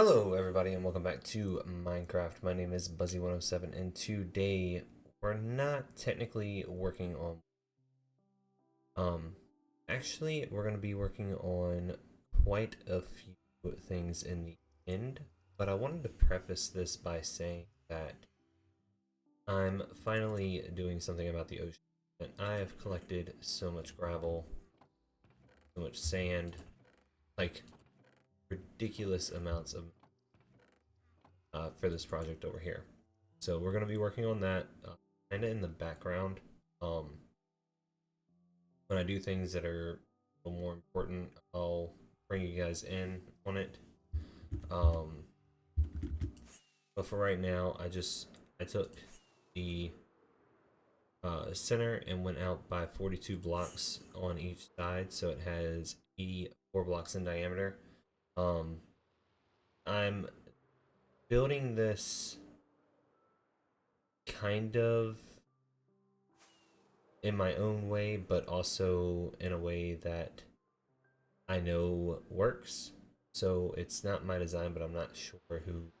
Hello everybody and welcome back to Minecraft. My name is Buzzy107 and today we're not technically working on um actually we're going to be working on quite a few things in the end, but I wanted to preface this by saying that I'm finally doing something about the ocean. And I have collected so much gravel, so much sand, like ridiculous amounts of for this project over here. So we're going to be working on that kind of in the background. Um, when I do things that are a little more important, I'll bring you guys in on it. Um, but for right now, I took the center and went out by 42 blocks on each side, so it has 84 blocks in diameter. Um, I'm building this kind of in my own way, but also in a way that I know works. So it's not my design, but I'm not sure who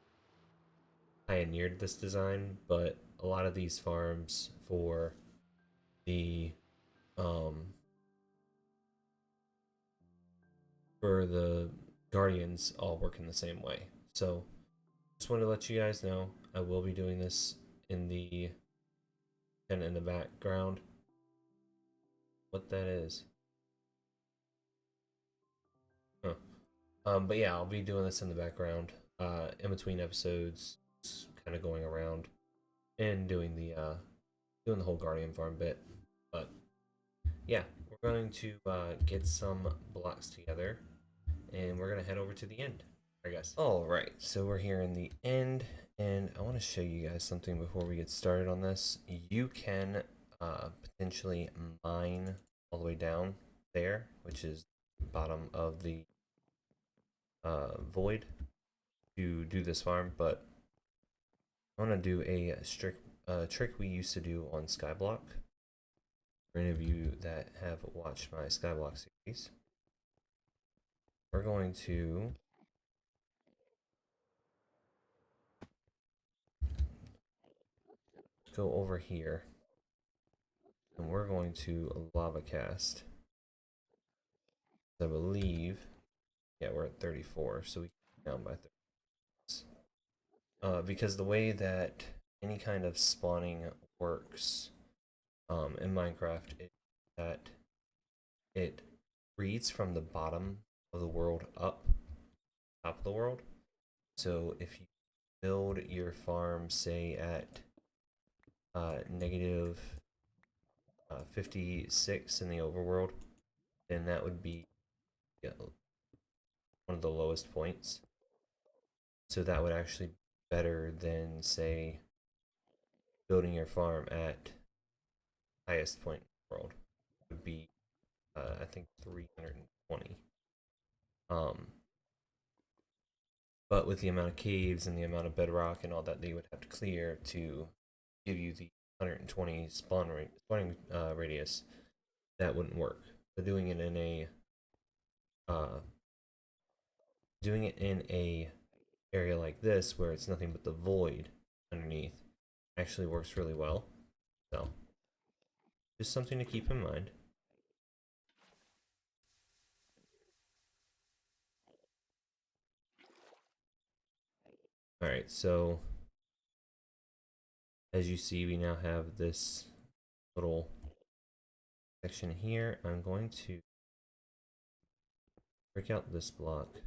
pioneered this design. But a lot of these farms the um for the Guardians all work in the same way. So just wanted to let you guys know I will be doing this in the kind of in the background. What that is. Huh. But yeah, I'll be doing this in the background, in between episodes, kind of going around and doing the whole Guardian farm bit. But yeah, we're going to get some blocks together, and we're gonna head over to the end, I guess. All right, so we're here in the end, and I want to show you guys something before we get started on this. You can potentially mine all the way down there, which is the bottom of the void, to do this farm, but I want to do a strict trick we used to do on Skyblock. For any of you that have watched my Skyblock series, we're going to go over here and we're going to lava cast. I believe, yeah, we're at 34, so we can down by 30. Because the way that any kind of spawning works in Minecraft is that it reads from the bottom of the world up, top of the world. So if you build your farm, say at negative 56 in the overworld, then that would be, yeah, one of the lowest points. So that would actually be better than, say, building your farm at highest point in the world. It would be, I think, 320. Um, but with the amount of caves and the amount of bedrock and all that they would have to clear to give you the 120 spawning radius, that wouldn't work. So uh, doing it in a area like this where it's nothing but the void underneath actually works really well. So just something to keep in mind. All right, so as you see, we now have this little section here. I'm going to break out this block,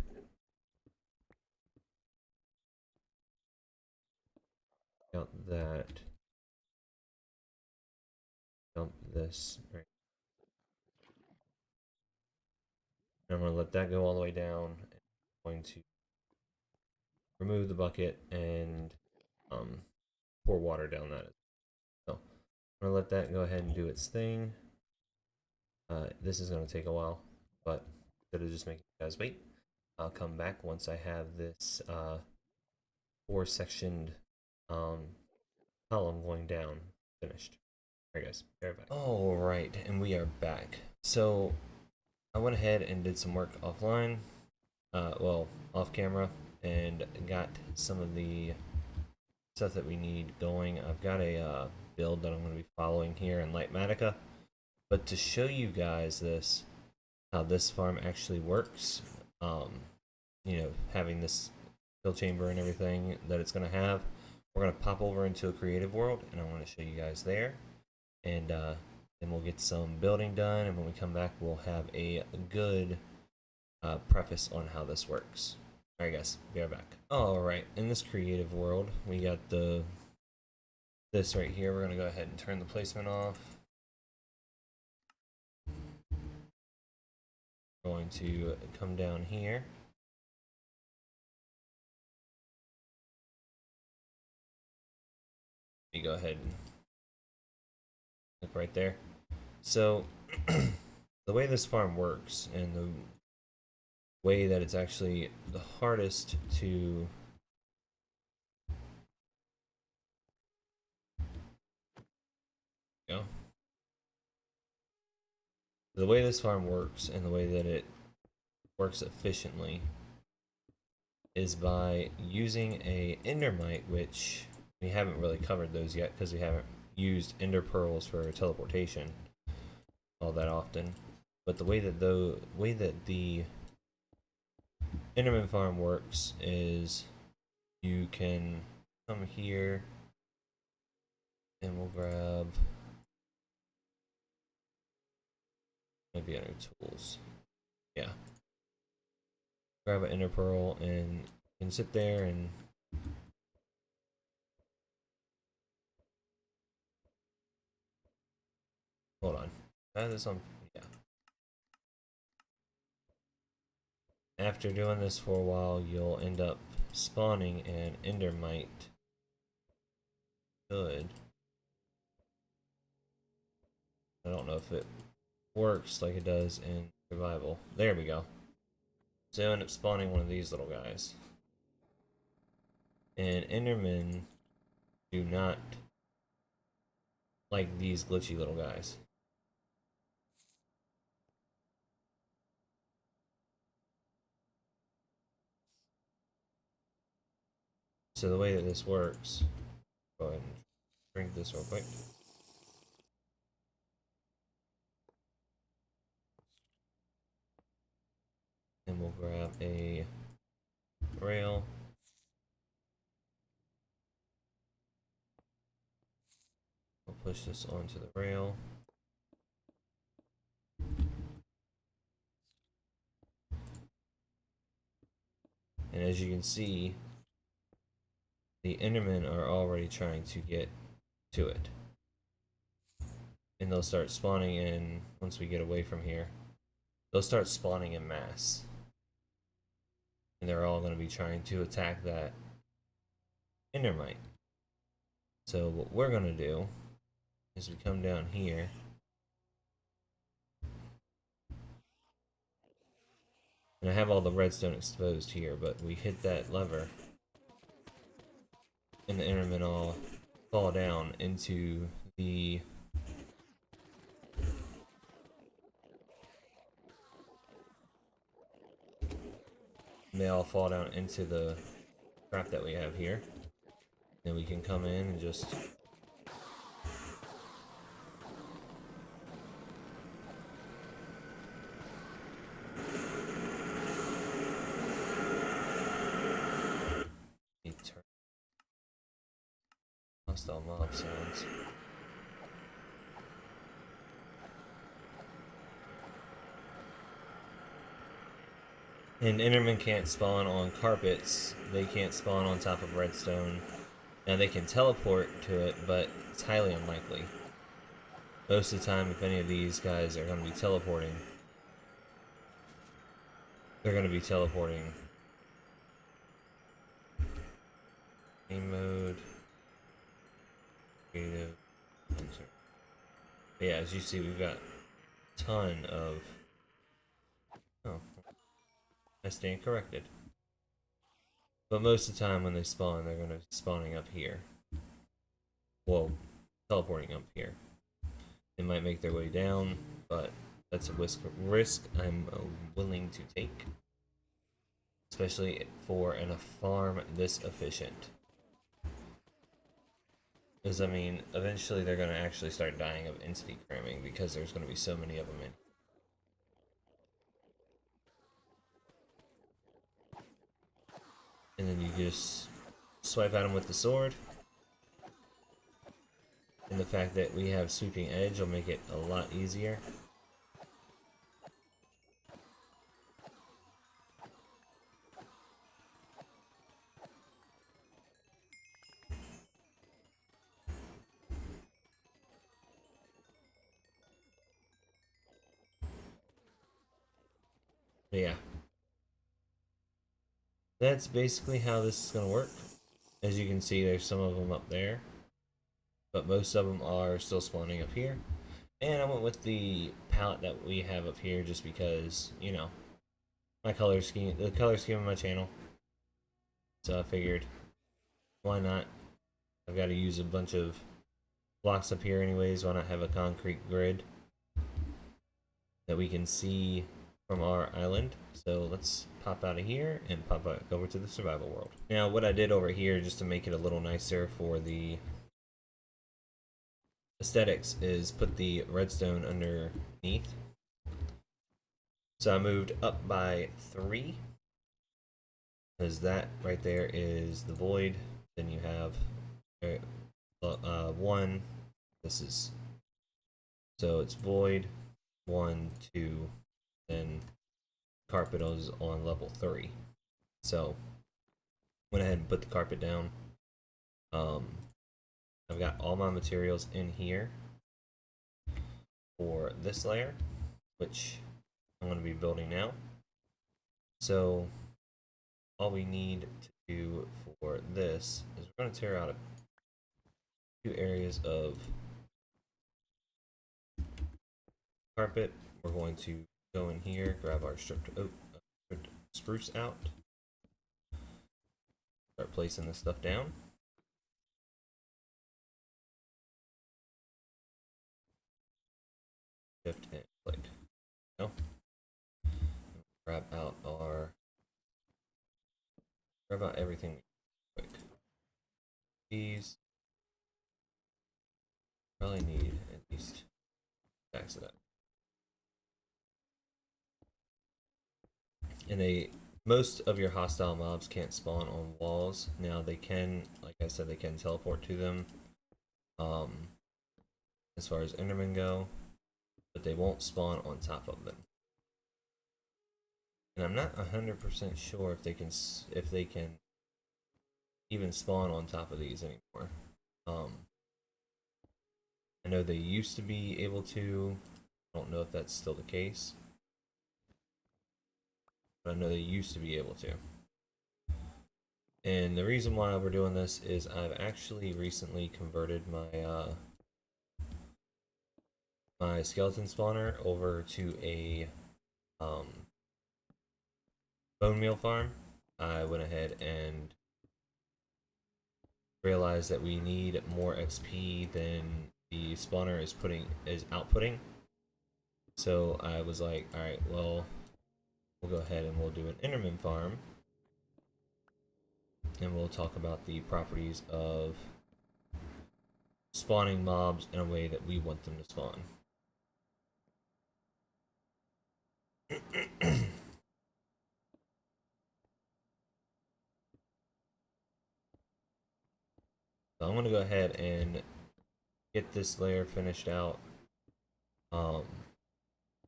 out that, dump this, right. And I'm going to let that go all the way down. I'm going to remove the bucket and pour water down that. So I'm going to let that go ahead and do its thing. This is going to take a while, but instead of just making you guys wait, I'll come back once I have this four sectioned column going down finished. Alright guys, be right back. Alright, and we are back. So I went ahead and did some work offline, well, off camera, and got some of the stuff that we need going. I've got a build that I'm going to be following here in Lightmatica. But to show you guys this, how this farm actually works, you know, having this kill chamber and everything that it's going to have, we're going to pop over into a creative world, and I want to show you guys there. And then we'll get some building done, and when we come back, we'll have a good preface on how this works. Alright guys, be right back. Alright, in this creative world, we got this right here. We're going to go ahead and turn the placement off. Going to come down here. Let me go ahead and look right there. So the way this farm works, and the way that it's actually the hardest to the way this farm works and the way that it works efficiently is by using a endermite, which we haven't really covered those yet because we haven't used ender pearls for teleportation all that often. But the way that the Enderman farm works is you can come here and we'll grab maybe under tools. Yeah. Grab an ender pearl and you can sit there and hold on. I have this on. Yeah. After doing this for a while, you'll end up spawning an endermite. Good. I don't know if it works like it does in survival. There we go. So I end up spawning one of these little guys. And endermen do not like these glitchy little guys. So the way that this works, go ahead and drink this real quick. And we'll grab a rail. We'll push this onto the rail. And as you can see, the Endermen are already trying to get to it. And they'll start spawning in, once we get away from here, they'll start spawning in mass. And they're all going to be trying to attack that Endermite. So what we're going to do is we come down here. And I have all the redstone exposed here, but we hit that lever and the Endermen all fall down into the they all fall down into the trap that we have here. Then we can come in and just turn hostile mob sounds. And Endermen can't spawn on carpets. They can't spawn on top of redstone. Now they can teleport to it, but it's highly unlikely. Most of the time, if any of these guys are going to be teleporting, they're going to be teleporting. Game mode. Creative. Enter. But yeah, as you see, we've got a ton of... Oh. I stand corrected. But most of the time when they spawn, they're going to be spawning up here. Well, teleporting up here. They might make their way down, but that's a risk I'm willing to take. especially for a farm this efficient. Because, I mean, eventually they're going to actually start dying of entity cramming because there's going to be so many of them in. And then you just swipe at them with the sword. And the fact that we have sweeping edge will make it a lot easier. But yeah. That's basically how this is going to work. As you can see, there's some of them up there, but most of them are still spawning up here. And I went with the palette that we have up here just because, you know, my color scheme, the color scheme of my channel. So I figured, why not? I've got to use a bunch of blocks up here anyways. Why not have a concrete grid that we can see from our island? So let's pop out of here and pop back over to the survival world. Now, what I did over here, just to make it a little nicer for the aesthetics, is put the redstone underneath. So I moved up by 3, because that right there is the void. Then you have 1. This is, so it's void, 1, 2, then carpet is on level 3. So went ahead and put the carpet down. I've got all my materials in here for this layer, which I'm going to be building now. So all we need to do for this is we're going to tear out a few areas of carpet. We're going to go in here, grab our stripped spruce out, start placing this stuff down. Shift and click. No. Grab out everything quick. These probably need at least stacks of that. And most of your hostile mobs can't spawn on walls. Now they can, like I said, they can teleport to them. As far as Endermen go, but they won't spawn on top of them. And I'm not 100% sure if they can even spawn on top of these anymore. I know they used to be able to. I don't know if that's still the case, but I know they used to be able to. And the reason why we're doing this is I've actually recently converted my skeleton spawner over to a bone meal farm. I went ahead and realized that we need more XP than the spawner is outputting. So I was like, all right, well, we'll go ahead and we'll do an Enderman farm, and we'll talk about the properties of spawning mobs in a way that we want them to spawn. So I'm gonna go ahead and get this layer finished out.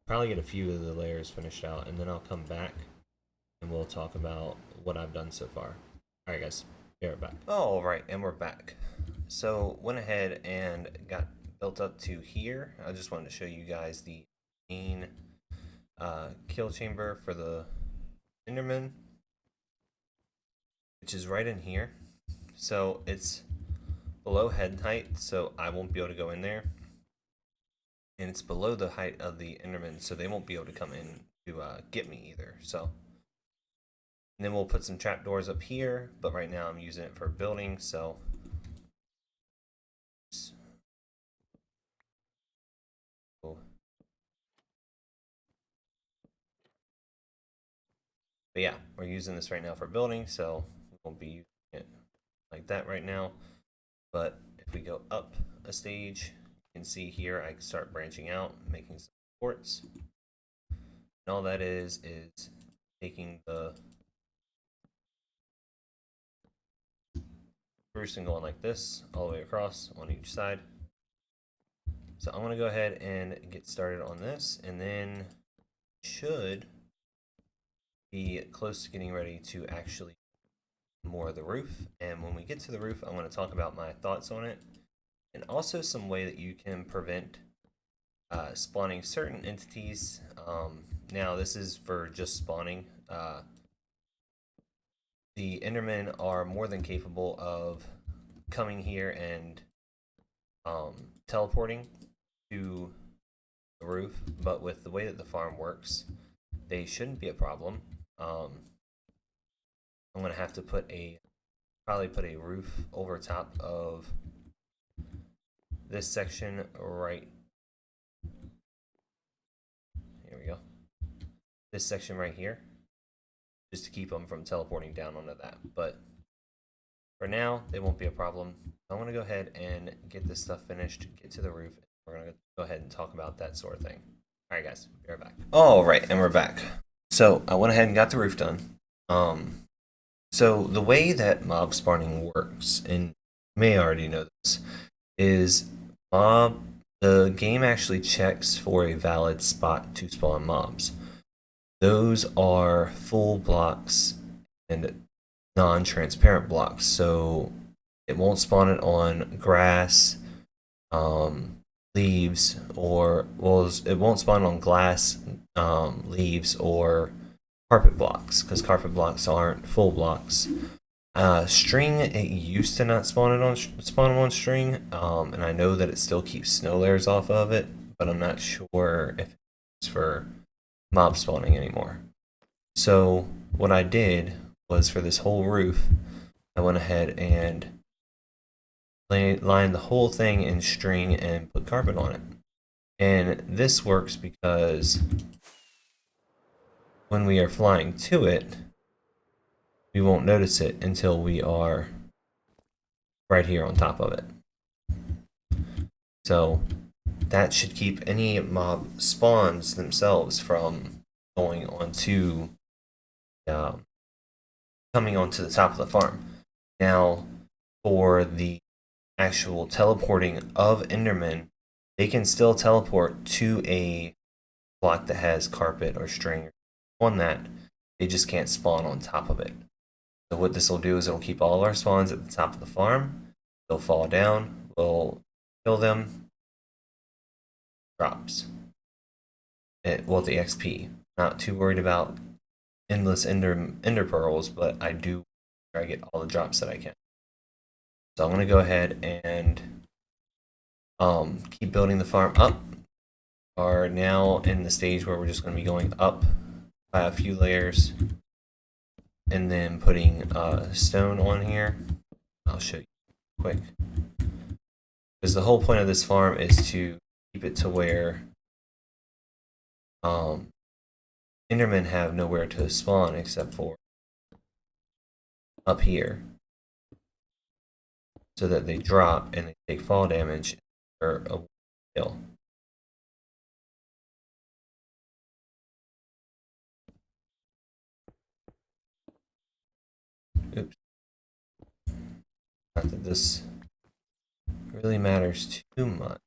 Probably get a few of the layers finished out, and then I'll come back and we'll talk about what I've done so far. Alright guys, be right back. Alright, and we're back. So went ahead and got built up to here. I just wanted to show you guys the main kill chamber for the Enderman, which is right in here. So it's below head height, so I won't be able to go in there. And it's below the height of the Enderman, so they won't be able to come in to get me either. So, and then we'll put some trapdoors up here, but right now I'm using it for building, so. But yeah, we're using this right now for building, so we won't be using it like that right now. But if we go up a stage, you can see here I start branching out, making some ports. And all that is taking the spruce and going like this all the way across on each side. So I'm gonna go ahead and get started on this, and then should be close to getting ready to actually more of the roof. And when we get to the roof, I'm going to talk about my thoughts on it, and also some way that you can prevent spawning certain entities. Now this is for just spawning. The Endermen are more than capable of coming here and teleporting to the roof, but with the way that the farm works, they shouldn't be a problem. I'm gonna have to probably put a roof over top of this section right. Here we go. This section right here, just to keep them from teleporting down onto that. But for now, they won't be a problem. I'm gonna go ahead and get this stuff finished, get to the roof. We're gonna go ahead and talk about that sort of thing. All right, guys, be right back. All right, and we're back. So I went ahead and got the roof done. So the way that mob spawning works, and you may already know this, is the game actually checks for a valid spot to spawn mobs. Those are full blocks and non-transparent blocks, so it won't spawn it on grass, leaves, or it won't spawn on glass, leaves, or carpet blocks, because carpet blocks aren't full blocks. String, it used to not spawn on string, and I know that it still keeps snow layers off of it, but I'm not sure if it's for mob spawning anymore. So what I did was, for this whole roof, I went ahead and lined the whole thing in string and put carpet on it. And this works because when we are flying to it, we won't notice it until we are right here on top of it. So that should keep any mob spawns themselves from going onto coming onto the top of the farm. Now, for the actual teleporting of Endermen, they can still teleport to a block that has carpet or string on that. They just can't spawn on top of it. So what this will do is it'll keep all our spawns at the top of the farm. They'll fall down. We'll kill them. Drops. Well, the XP. Not too worried about endless ender pearls, but I do try to get all the drops that I can. So I'm gonna go ahead and keep building the farm up. Are now in the stage where we're just going to be going up by a few layers and then putting stone on here. I'll show you quick, because the whole point of this farm is to keep it to where Endermen have nowhere to spawn except for up here, so that they drop and they take fall damage or a kill. Oops. Not that this really matters too much.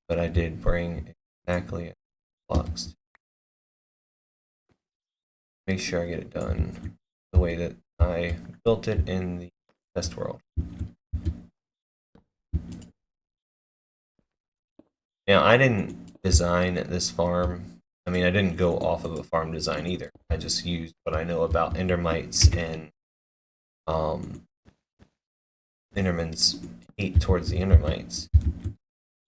But I did bring exactly blocks. Make sure I get it done the way that I built it in the test world. Now, I didn't design this farm. I mean, I didn't go off of a farm design either. I just used what I know about endermites and Enderman's hate towards the endermites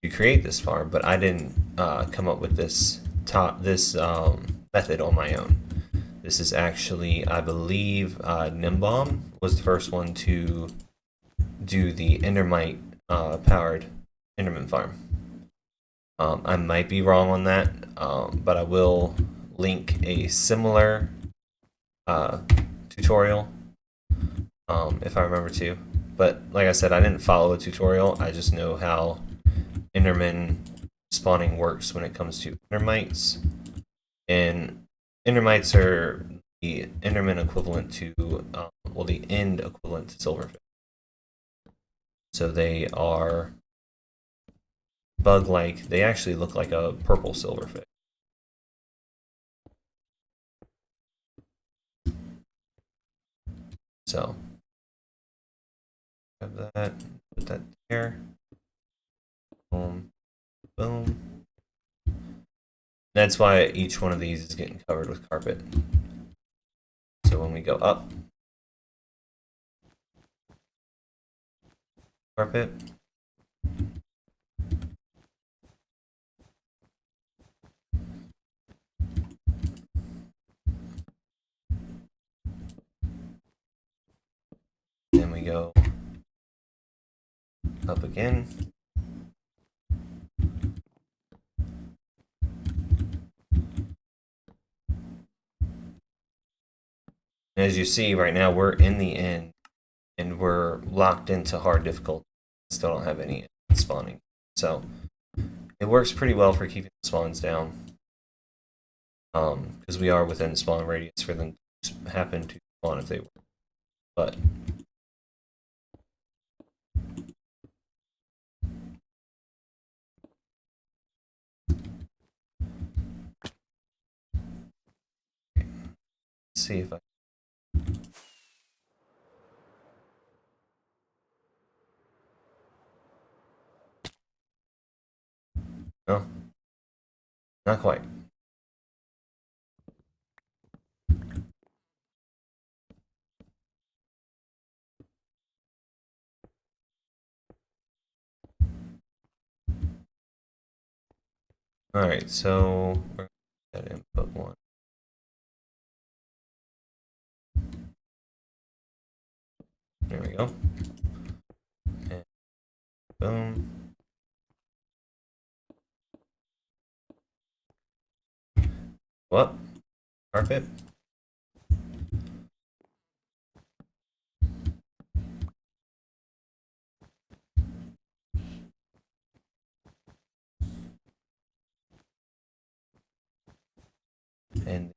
to create this farm, but I didn't come up with this method on my own. This is actually, I believe, Nimbom was the first one to do the Endermite powered Enderman farm. I might be wrong on that, but I will link a similar tutorial if I remember to. But like I said, I didn't follow a tutorial. I just know how Enderman spawning works when it comes to Endermites. And Endermites are the Enderman equivalent to, well, the end equivalent to Silverfish. So they are bug-like. They actually look like a purple silverfish. So, have that, put that there. Boom, boom. That's why each one of these is getting covered with carpet. So when we go up, carpet. Then we go up again. As you see right now, we're in the end and we're locked into hard difficulty. Still don't have any spawning. So it works pretty well for keeping the spawns down. Because we are within spawn radius for them to happen to spawn if they were. But let's see if I. No, not quite. Alright, so we're going to input one. There we go. And boom. Go up. Carpet. And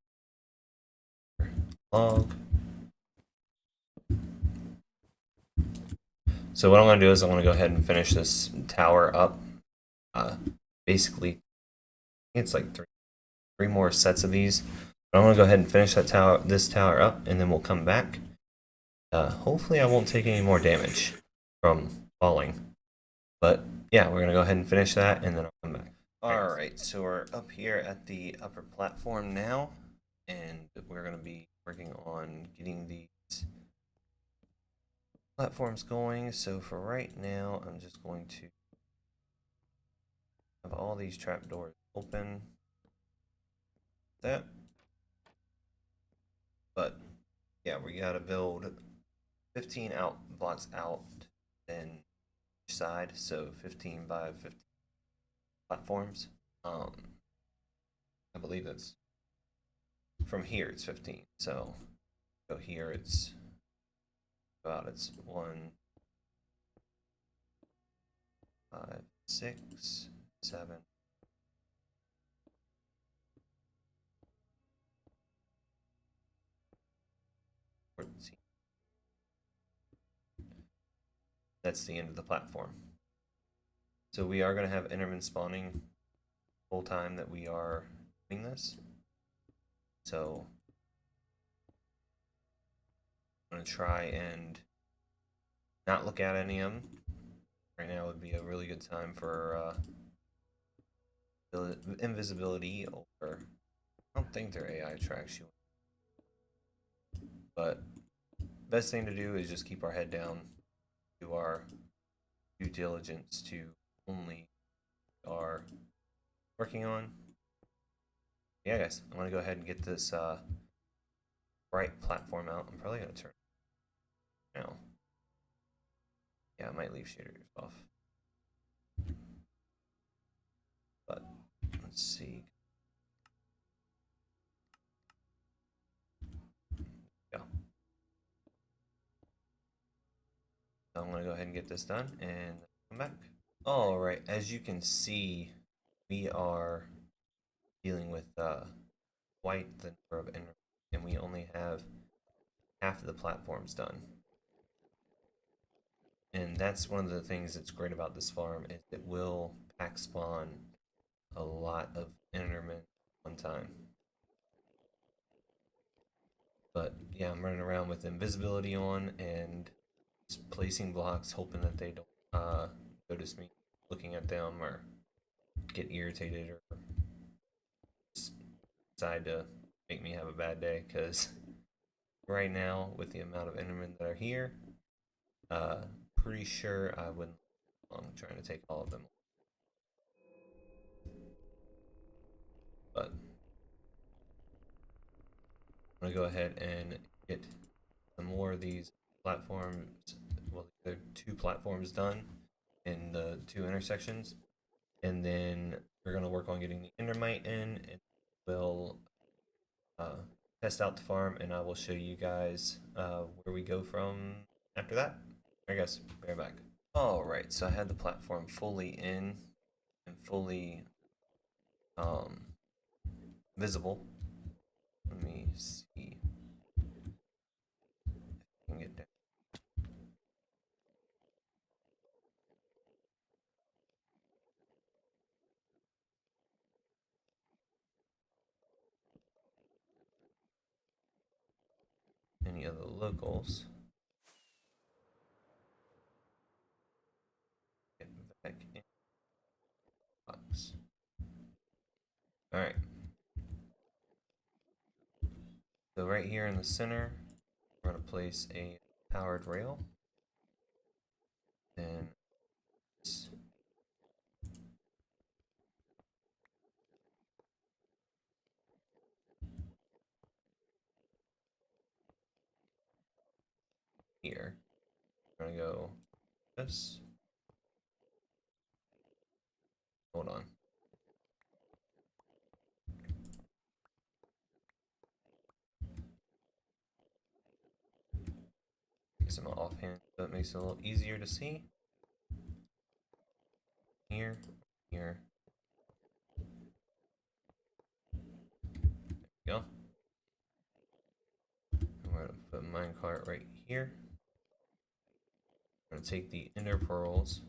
log. So what I'm going to do is I'm going to go ahead and finish this tower up. Basically, it's like three more sets of these. But I'm going to go ahead and finish this tower up, and then we'll come back. Hopefully I won't take any more damage from falling. But yeah, we're going to go ahead and finish that, and then I'll come back. Alright, so we're up here at the upper platform now, and we're going to be working on getting these platforms going. So for right now, I'm just going to have all these trapdoors open. That. But yeah, we got to build 15 blocks out, then each side, so 15 by 15 platforms. I believe that's from here it's 15. So go here, it's 1, 5, 6, 7. 14. That's the end of the platform. So we are going to have Enderman spawning the whole time that we are doing this. So I'm going to try and not look at any of them. Right now would be a really good time for invisibility, or I don't think their AI tracks you. But best thing to do is just keep our head down, do our due diligence to only are working on. Yeah, guys, I'm gonna go ahead and get this right platform out. I'm probably gonna turn it now. Yeah, I might leave shaders off. But let's see. Yeah. So I'm gonna go ahead and get this done and come back. All right, as you can see, we are dealing with quite the number of Endermen, and we only have half of the platforms done. And that's one of the things that's great about this farm is it will pack spawn a lot of Endermen at one time. But yeah, I'm running around with invisibility on and just placing blocks, hoping that they don't notice me looking at them or get irritated or decide to make me have a bad day. Because right now, with the amount of Endermen that are here, uh, pretty sure I wouldn't long trying to take all of them. But I'm gonna go ahead and get some more of these platforms. Well, there are 2 platforms done in the 2 intersections, and then we're gonna work on getting the Endermite in, and we'll test out the farm, and I will show you guys where we go from after that. I guess bear back. All right, so I had the platform fully in and fully um, visible. Let me see if I can get down. Any other locals. Get back in box. All right. So right here in the center, we're gonna place a powered rail. Then here, we're gonna go this. Hold on. Guess I'm offhand, so it makes it a little easier to see. Here, here. There we go. And we're gonna put minecart right here. We're gonna take the ender pearls.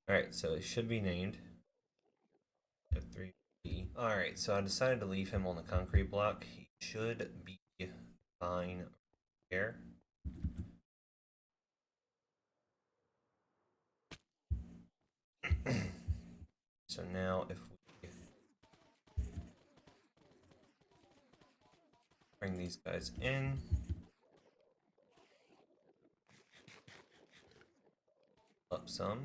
Alright, so it should be named F3B. Alright, so I decided to leave him on the concrete block. He should be fine here. So now if we bring these guys in, up some.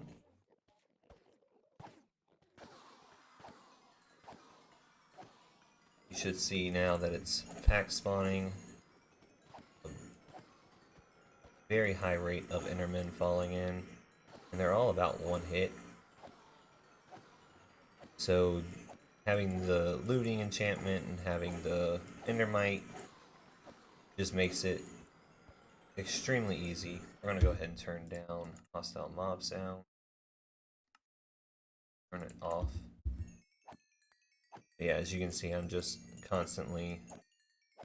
You should see now that it's pack spawning. A very high rate of Endermen falling in. And they're all about one hit. So having the looting enchantment and having the Endermite just makes it extremely easy. We're gonna go ahead and turn down hostile mob sound. Turn it off. But yeah, as you can see, I'm just constantly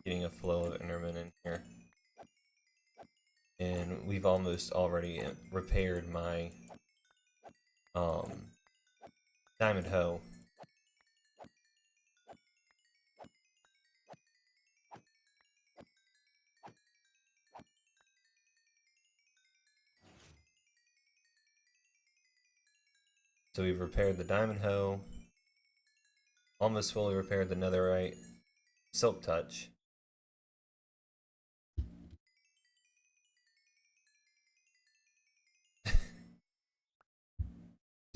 getting a flow of Endermen in here. And we've almost already repaired my diamond hoe. So we've repaired the diamond hoe, almost fully repaired the netherite, silk touch.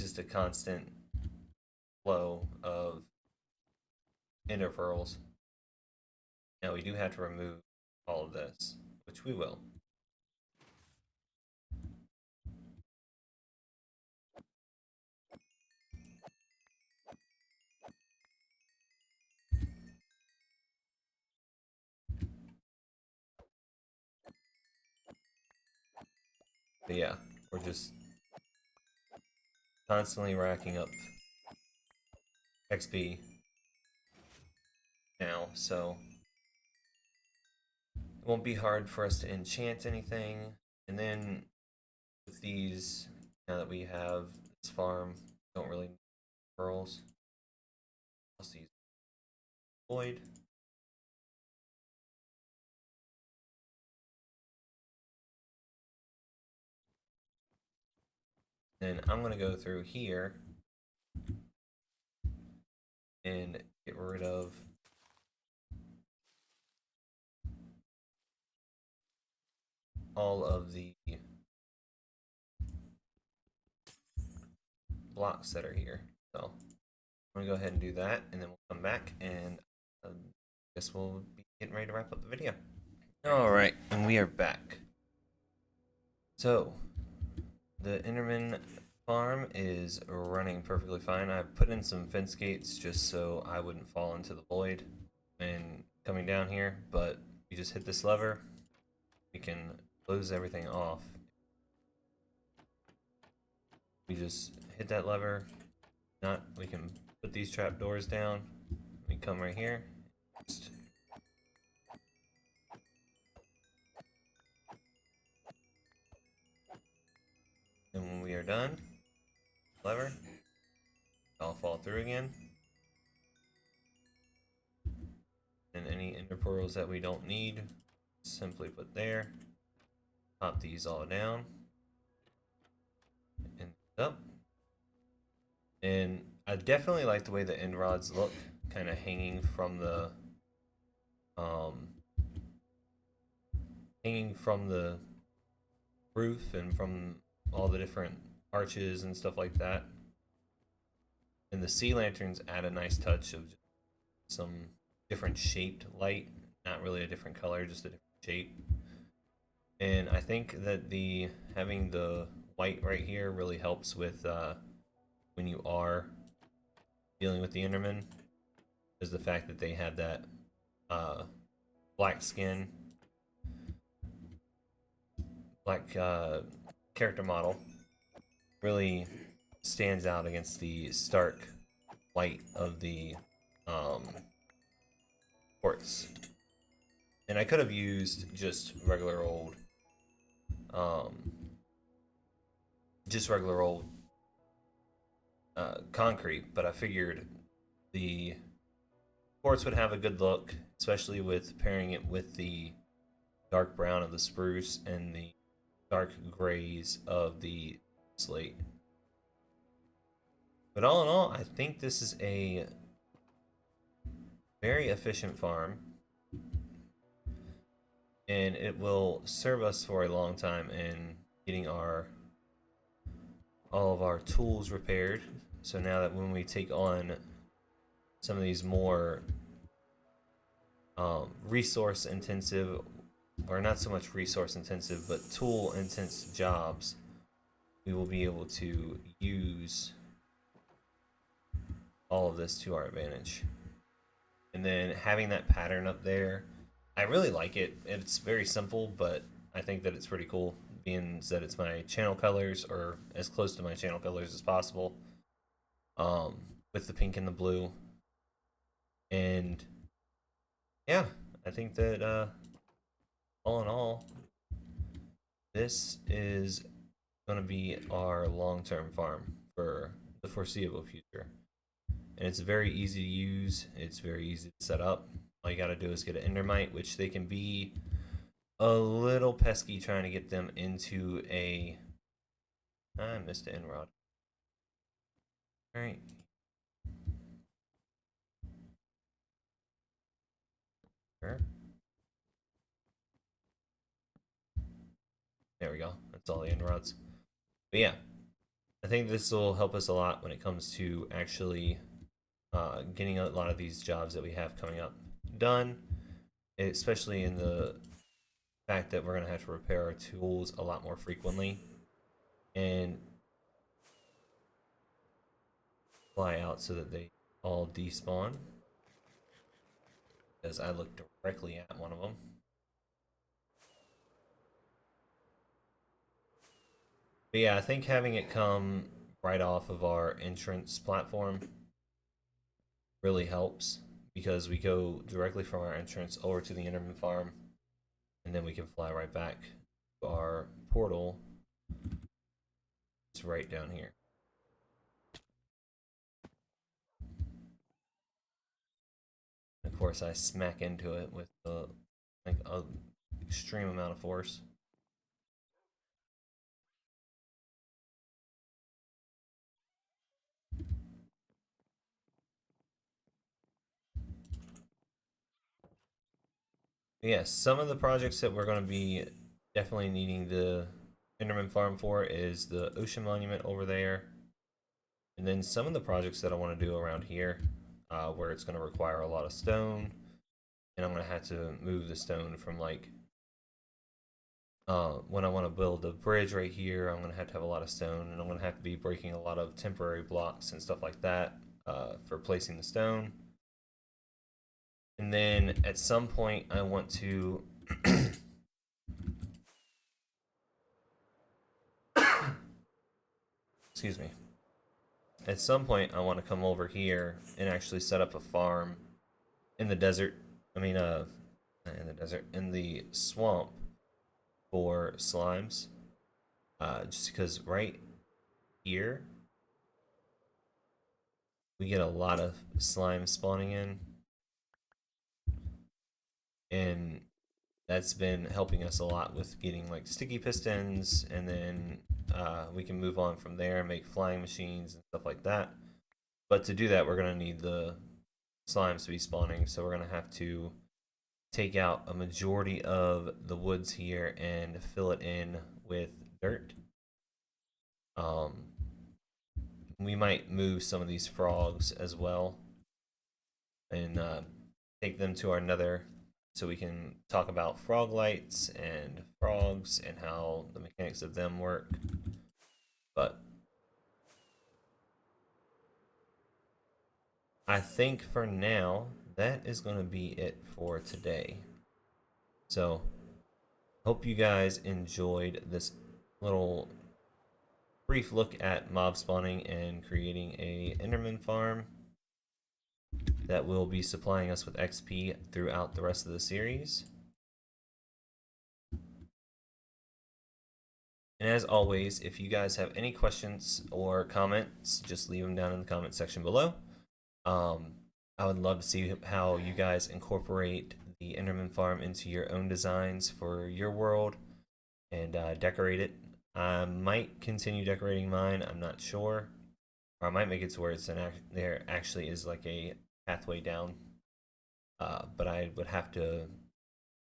Just a constant flow of ender pearls. Now we do have to remove all of this, which we will. But yeah, we're just constantly racking up XP now, so it won't be hard for us to enchant anything. And then with these, now that we have this farm, don't really need pearls. I'll see void. Then I'm gonna go through here and get rid of all of the blocks that are here. So I'm gonna go ahead and do that, and then we'll come back and I guess we'll be getting ready to wrap up the video. All right, and we are back. So the Enderman farm is running perfectly fine. I put in some fence gates just so I wouldn't fall into the void when coming down here, but you just hit this lever, we can close everything off. We just hit that lever, we can put these trap doors down. We come right here, just and when we are done, lever, I'll fall through again. And any ender pearls that we don't need, simply put there. Pop these all down. And up. And I definitely like the way the end rods look, kind of hanging from the roof and from all the different arches and stuff like that. And the sea lanterns add a nice touch of some different shaped light, not really a different color, just a different shape. And I think that the having the white right here really helps with when you are dealing with the Enderman, is the fact that they have that black skin, black character model really stands out against the stark white of the quartz. And I could have used just regular old concrete, but I figured the quartz would have a good look, especially with pairing it with the dark brown of the spruce and the dark grays of the slate. But all in all, I think this is a very efficient farm, and it will serve us for a long time in getting our all of our tools repaired. So now that when we take on some of these more resource intensive, or not so much resource intensive, but tool intensive jobs, we will be able to use all of this to our advantage. And then having that pattern up there, I really like it. It's very simple, but I think that it's pretty cool, being that it's my channel colors, or as close to my channel colors as possible, um, with the pink and the blue. And yeah, I think that all in all, this is going to be our long-term farm for the foreseeable future. And it's very easy to use. It's very easy to set up. All you got to do is get an endermite, which they can be a little pesky trying to get them into a... I missed an enrod. Alright. Sure. There we go. That's all the enrods. But yeah, I think this will help us a lot when it comes to actually getting a lot of these jobs that we have coming up done, especially in the fact that we're going to have to repair our tools a lot more frequently and fly out so that they all despawn, because I looked directly at one of them. But yeah, I think having it come right off of our entrance platform really helps, because we go directly from our entrance over to the Enderman farm, and then we can fly right back to our portal. It's right down here. Of course, I smack into it with like a extreme amount of force. But yeah, some of the projects that we're going to be definitely needing the Enderman farm for is the ocean monument over there, and then some of the projects that I want to do around here, where it's going to require a lot of stone, and I'm going to have to move the stone from like when I want to build a bridge right here, I'm going to have a lot of stone, and I'm going to have to be breaking a lot of temporary blocks and stuff like that for placing the stone. And then at some point, I want to excuse me. At some point, I want to come over here and actually set up a farm in the desert. I mean, in the desert, in the swamp for slimes. Just because right here we get a lot of slime spawning in, and that's been helping us a lot with getting like sticky pistons, and then we can move on from there and make flying machines and stuff like that. But to do that, we're going to need the slimes to be spawning, so we're going to have to take out a majority of the woods here and fill it in with dirt. We might move some of these frogs as well and take them to our nether, so we can talk about frog lights and frogs and how the mechanics of them work. But I think for now, that is going to be it for today. So, hope you guys enjoyed this little brief look at mob spawning and creating a Enderman farm that will be supplying us with XP throughout the rest of the series. And as always, if you guys have any questions or comments, just leave them down in the comment section below. Um, I would love to see how you guys incorporate the Enderman farm into your own designs for your world and decorate it. I might continue decorating mine. I'm not sure, or I might make it to where there actually is like a pathway down. But I would have to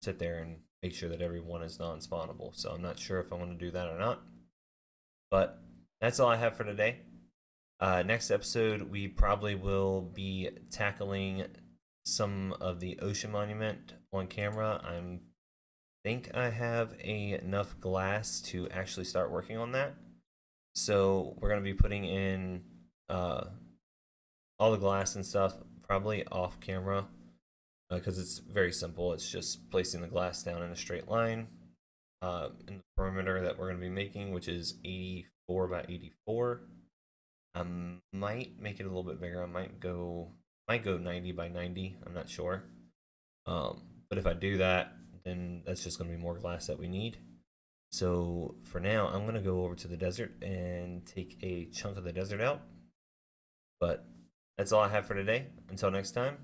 sit there and make sure that everyone is non-spawnable. So I'm not sure if I want to do that or not. But that's all I have for today. Next episode, we probably will be tackling some of the ocean monument on camera. I think I have enough glass to actually start working on that. So we're going to be putting in all the glass and stuff probably off camera because it's very simple. It's just placing the glass down in a straight line in the perimeter that we're going to be making, which is 84 by 84. I might make it a little bit bigger. I might go 90 by 90. I'm not sure. But if I do that, then that's just going to be more glass that we need. So for now, I'm going to go over to the desert and take a chunk of the desert out. But that's all I have for today. Until next time,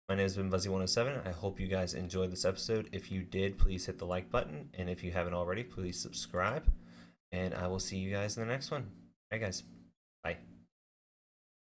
my name has been Buzzy107. I hope you guys enjoyed this episode. If you did, please hit the like button. And if you haven't already, please subscribe. And I will see you guys in the next one. All right, guys. Bye.